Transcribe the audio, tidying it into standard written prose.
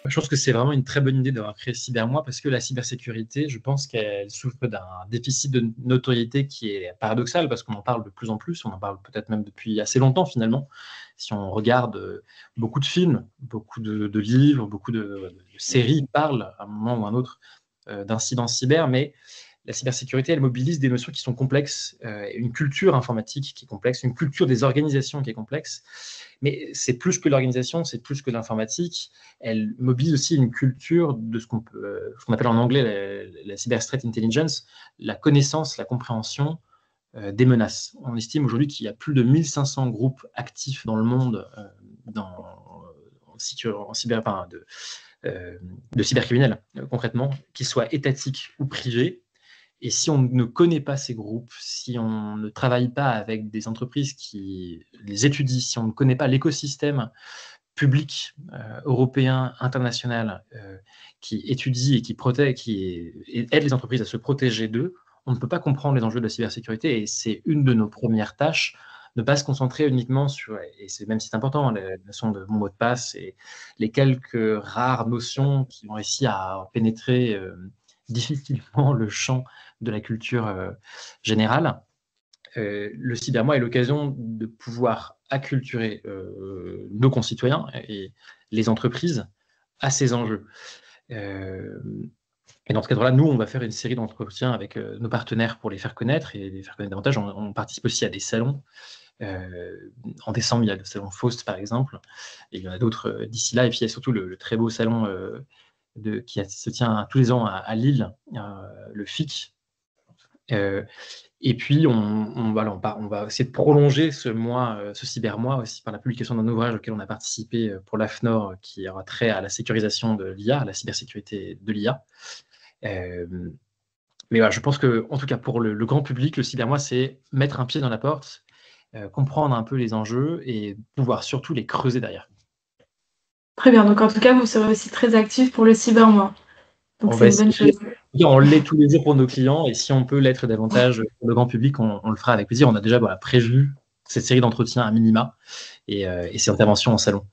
Je pense que c'est vraiment une très bonne idée d'avoir créé Cybermois parce que la cybersécurité, je pense qu'elle souffre d'un déficit de notoriété qui est paradoxal parce qu'on en parle de plus en plus, on en parle peut-être même depuis assez longtemps finalement. Si on regarde beaucoup de films, beaucoup de livres, beaucoup de séries parlent à un moment ou à un autre d'incidents cyber, mais la cybersécurité, elle mobilise des notions qui sont complexes, une culture informatique qui est complexe, une culture des organisations qui est complexe. Mais c'est plus que l'organisation, c'est plus que l'informatique. Elle mobilise aussi une culture de ce qu'on appelle en anglais la cyber threat intelligence, la connaissance, la compréhension des menaces. On estime aujourd'hui qu'il y a plus de 1500 groupes actifs dans le monde en cyber, enfin, de cybercriminels, concrètement, qu'ils soient étatiques ou privés. Et si on ne connaît pas ces groupes, si on ne travaille pas avec des entreprises qui les étudient, si on ne connaît pas l'écosystème public européen, international, qui étudie et qui protège, qui aide les entreprises à se protéger d'eux, on ne peut pas comprendre les enjeux de la cybersécurité. Et c'est une de nos premières tâches, ne pas se concentrer uniquement sur, et c'est même si c'est important, la notion de mot de passe et les quelques rares notions qui ont réussi à pénétrer difficilement le champ de la culture générale. Le cybermois est l'occasion de pouvoir acculturer nos concitoyens et les entreprises à ces enjeux. Et dans ce cadre-là, nous, on va faire une série d'entretiens avec nos partenaires pour les faire connaître et les faire connaître davantage. On participe aussi à des salons. En décembre, il y a le salon Faust, par exemple, et il y en a d'autres d'ici là. Et puis, il y a surtout le très beau salon qui se tient tous les ans à Lille, le FIC. Et puis, on va essayer de prolonger ce mois, ce cybermois aussi par la publication d'un ouvrage auquel on a participé pour l'AFNOR qui aura trait à la sécurisation de l'IA, à la cybersécurité de l'IA. Mais voilà, je pense que, en tout cas, pour le grand public, le cybermois, c'est mettre un pied dans la porte, comprendre un peu les enjeux et pouvoir surtout les creuser derrière. Très bien, donc en tout cas, vous serez aussi très actif pour le cybermois. Donc On c'est va une bonne essayer. chose. On l'est tous les jours pour nos clients et si on peut l'être davantage pour le grand public, on le fera avec plaisir. On a déjà prévu cette série d'entretiens à minima et ces interventions en salon.